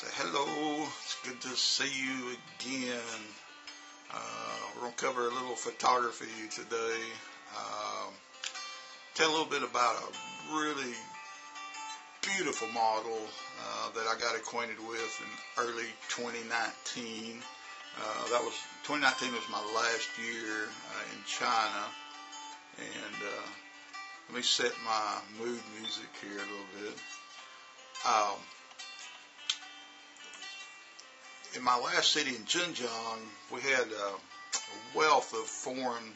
Say hello, it's good to see you again. We're going to cover a little photography today. Tell a little bit about a really beautiful model that I got acquainted with in early 2019. 2019 was my last year in China, and let me set my mood music here a little bit. In my last city in Zhenjiang, we had a wealth of foreign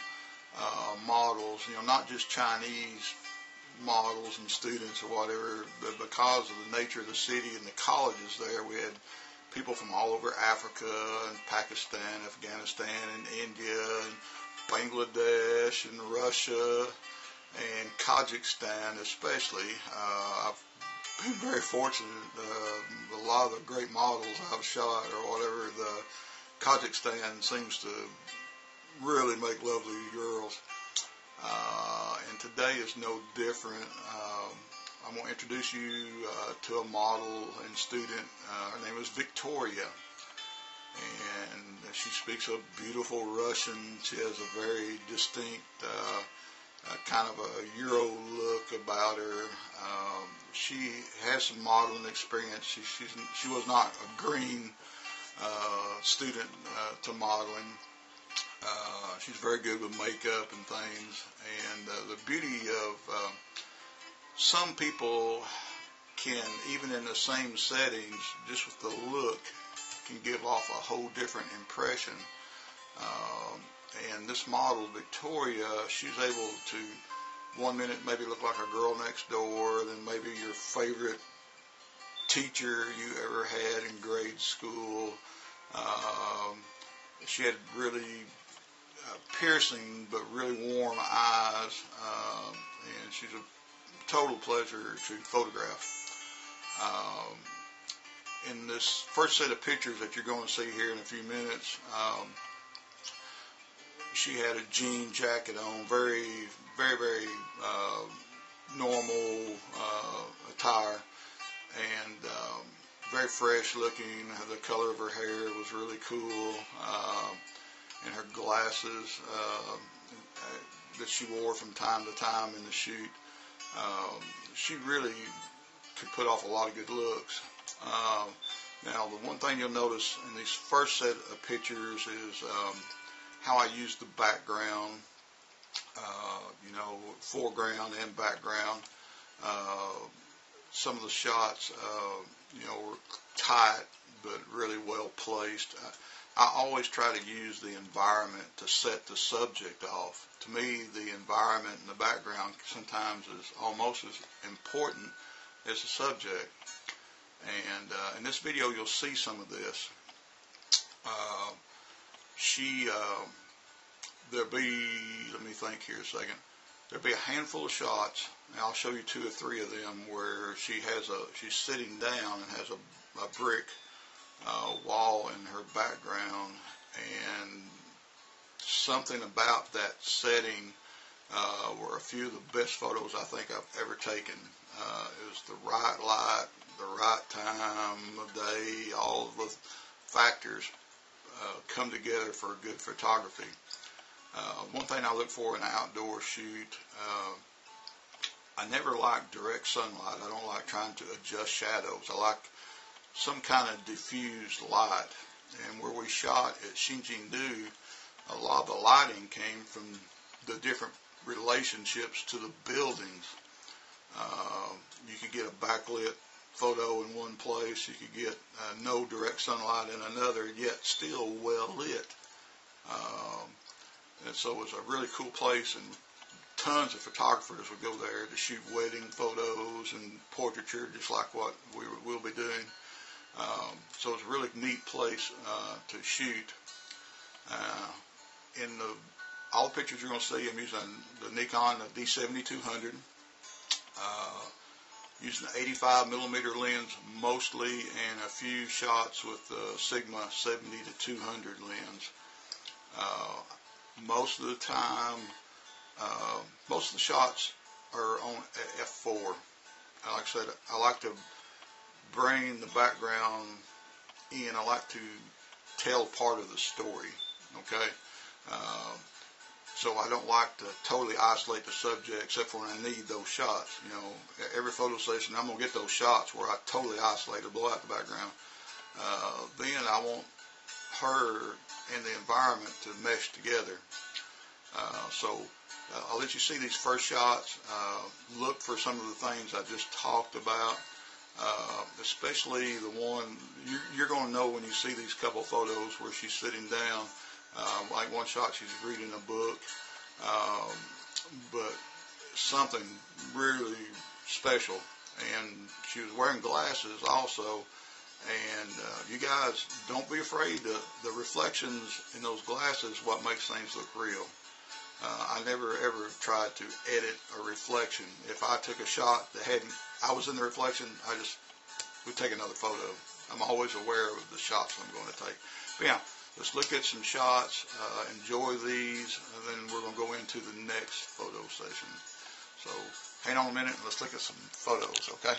models, not just Chinese models and students or whatever, but because of the nature of the city and the colleges there, we had people from all over Africa and Pakistan, Afghanistan and India and Bangladesh and Russia and Kazakhstan especially. I've been very fortunate. A lot of the great models I've shot or whatever, the Kazakhstan seems to really make lovely girls. And today is no different. I'm going to introduce you to a model and student. Her name is Victoria, and she speaks a beautiful Russian. She has a very distinct kind of a Euro look about her. She has some modeling experience. She was not a green student to modeling. She's very good with makeup and things, and the beauty of some people can, even in the same settings, just with the look, can give off a whole different impression. And this model, Victoria, she's able to, one minute maybe look like a girl next door, then maybe your favorite teacher you ever had in grade school. She had really piercing but really warm eyes, and she's a total pleasure to photograph. In this first set of pictures that you're going to see here in a few minutes, she had a jean jacket on, very normal attire, and very fresh looking. The color of her hair was really cool, and her glasses that she wore from time to time in the shoot. She really could put off a lot of good looks. Now, the one thing you'll notice in these first set of pictures is how I use the background, foreground and background. Some of the shots, were tight but really well placed. I always try to use the environment to set the subject off. To me, the environment and the background sometimes is almost as important as the subject. And in this video, you'll see some of this. There'll be, let me think here a second. There'll be a handful of shots, and I'll show you 2 or 3 of them where she's sitting down and has a brick wall in her background, and something about that setting were a few of the best photos I think I've ever taken. It was the right light, the right time of day, all of the factors come together for a good photography. One thing I look for in an outdoor shoot, I never like direct sunlight. I don't like trying to adjust shadows. I like some kind of diffused light. And where we shot at Xinjiang, a lot of the lighting came from the different relationships to the buildings. You could get a backlit photo in one place. You could get no direct sunlight in another, yet still well lit. And so it was a really cool place, and tons of photographers would go there to shoot wedding photos and portraiture, just like what we'll be doing. So it's a really neat place to shoot. All the pictures you're going to see, I'm using the Nikon D7200, using the 85mm lens mostly, and a few shots with the Sigma 70-200 lens. Most of the time, most of the shots are on f4. Like I said, I like to bring the background in, I like to tell part of the story, okay? Uh, so I don't like to totally isolate the subject except for when I need those shots. You know, every photo session, I'm going to get those shots where I totally isolate or blow out the background. Then I want her and the environment to mesh together. So I'll let you see these first shots. Look for some of the things I just talked about, especially the one you're going to know when you see these couple photos where she's sitting down. Like one shot, she's reading a book, but something really special. And she was wearing glasses also. And you guys, don't be afraid. The reflections in those glasses what makes things look real. I never ever tried to edit a reflection. If I took a shot that I was in the reflection, I just would take another photo. I'm always aware of the shots I'm going to take. But yeah, let's look at some shots, enjoy these, and then we're going to go into the next photo session. So hang on a minute and let's look at some photos, okay?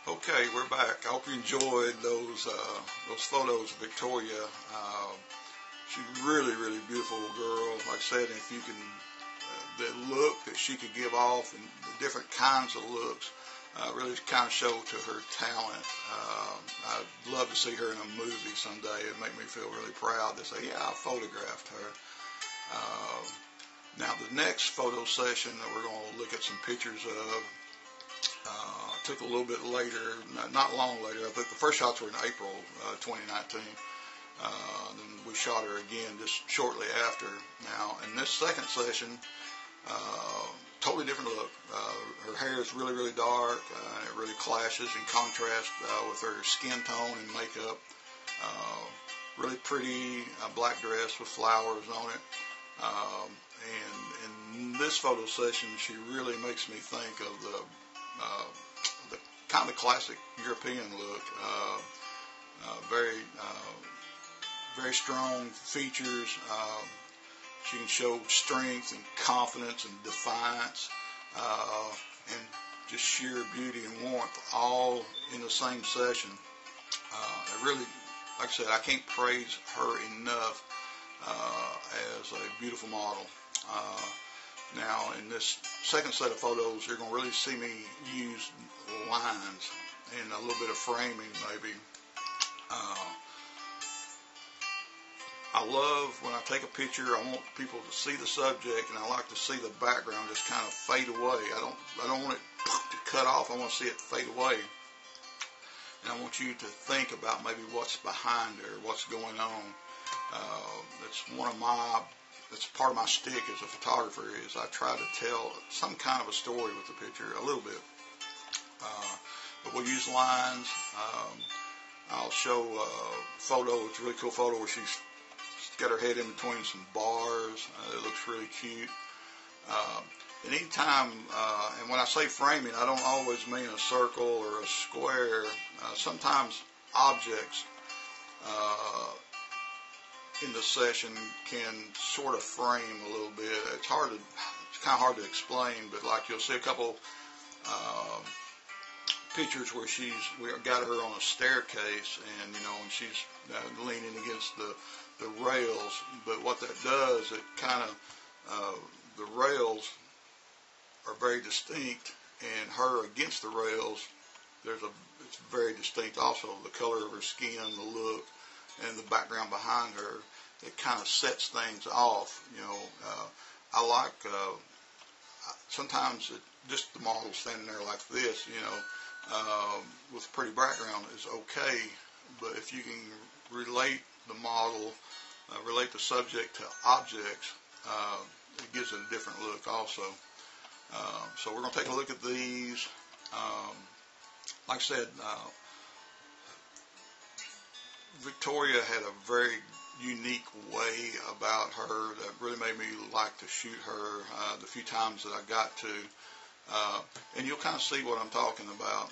Okay, we're back. I hope you enjoyed those photos of Victoria. She's a really, really beautiful girl. Like I said, if you can, the look that she could give off and the different kinds of looks really kind of show to her talent. I'd love to see her in a movie someday. It'd make me feel really proud to say, yeah, I photographed her. Now, the next photo session that we're going to look at some pictures of took a little bit later, not long later. I think the first shots were in April 2019. Then we shot her again just shortly after. Now, in this second session, totally different look. Her hair is really, really dark, and it really clashes in contrast with her skin tone and makeup. Really pretty black dress with flowers on it. And in this photo session, she really makes me think of the kind of classic European look. Very strong features. She can show strength and confidence and defiance, and just sheer beauty and warmth, all in the same session. I really, like I said, I can't praise her enough as a beautiful model. Now, in this second set of photos, you're going to really see me use lines and a little bit of framing, maybe. I love when I take a picture, I want people to see the subject, and I like to see the background just kind of fade away. I don't want it to cut off. I want to see it fade away. And I want you to think about maybe what's behind her, what's going on. That's part of my shtick as a photographer, is I try to tell some kind of a story with the picture, a little bit. But we'll use lines. I'll show a photo. It's a really cool photo where she's got her head in between some bars. It looks really cute. And anytime, and when I say framing, I don't always mean a circle or a square. Sometimes objects in the session can sort of frame a little bit. It's kind of hard to explain, but like you'll see a couple pictures where we got her on a staircase, and and she's leaning against the rails. But what that does, it kind of the rails are very distinct, and her against the rails, it's very distinct also. The color of her skin, the look, and the background behind her, it kind of sets things off. I like sometimes just the model standing there like this. with a pretty background is okay, but if you can relate the model, relate the subject to objects, it gives it a different look also. So we're going to take a look at these. Like I said, Victoria had a very unique way about her that really made me like to shoot her the few times that I got to. And you'll kind of see what I'm talking about.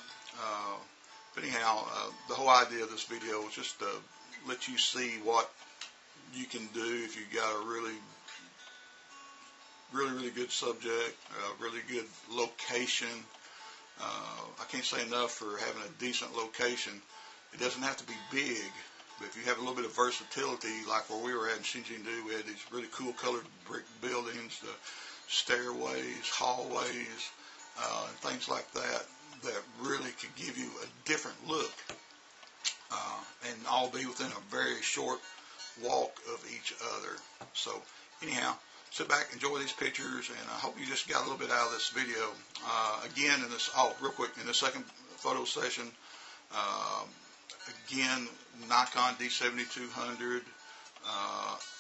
But anyhow, the whole idea of this video is just to let you see what you can do if you got a really good subject, a really good location. I can't say enough for having a decent location. It doesn't have to be big, but if you have a little bit of versatility, like where we were at in Xinjiang, we had these really cool colored brick buildings, the stairways, hallways, and things like that, that really could give you a different look, and all be within a very short walk of each other. So anyhow, sit back, enjoy these pictures, and I hope you just got a little bit out of this video. Again, in this, real quick, in the second photo session, again, Nikon D7200,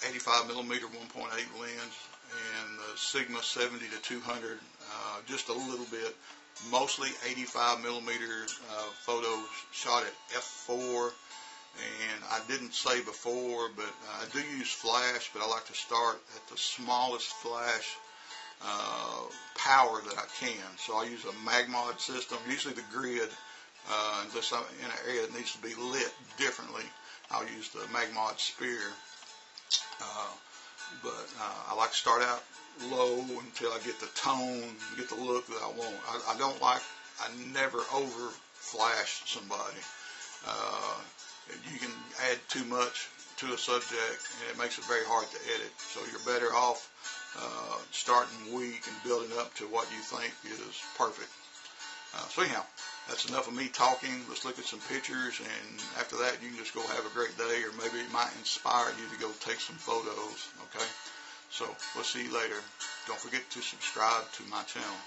85mm 1.8 lens, and the Sigma 70-200, just a little bit, mostly 85mm photos shot at f4. And I didn't say before, but I do use flash, but I like to start at the smallest flash power that I can. So I use a magmod system, usually the grid, unless I'm in an area that needs to be lit differently, I'll use the magmod spear. But I like to start out low until I get the tone, get the look that I want. I never over flash somebody. You can add too much to a subject and it makes it very hard to edit. So you're better off starting weak and building up to what you think is perfect. So anyhow, that's enough of me talking. Let's look at some pictures, and after that you can just go have a great day, or maybe it might inspire you to go take some photos, okay? So we'll see you later. Don't forget to subscribe to my channel.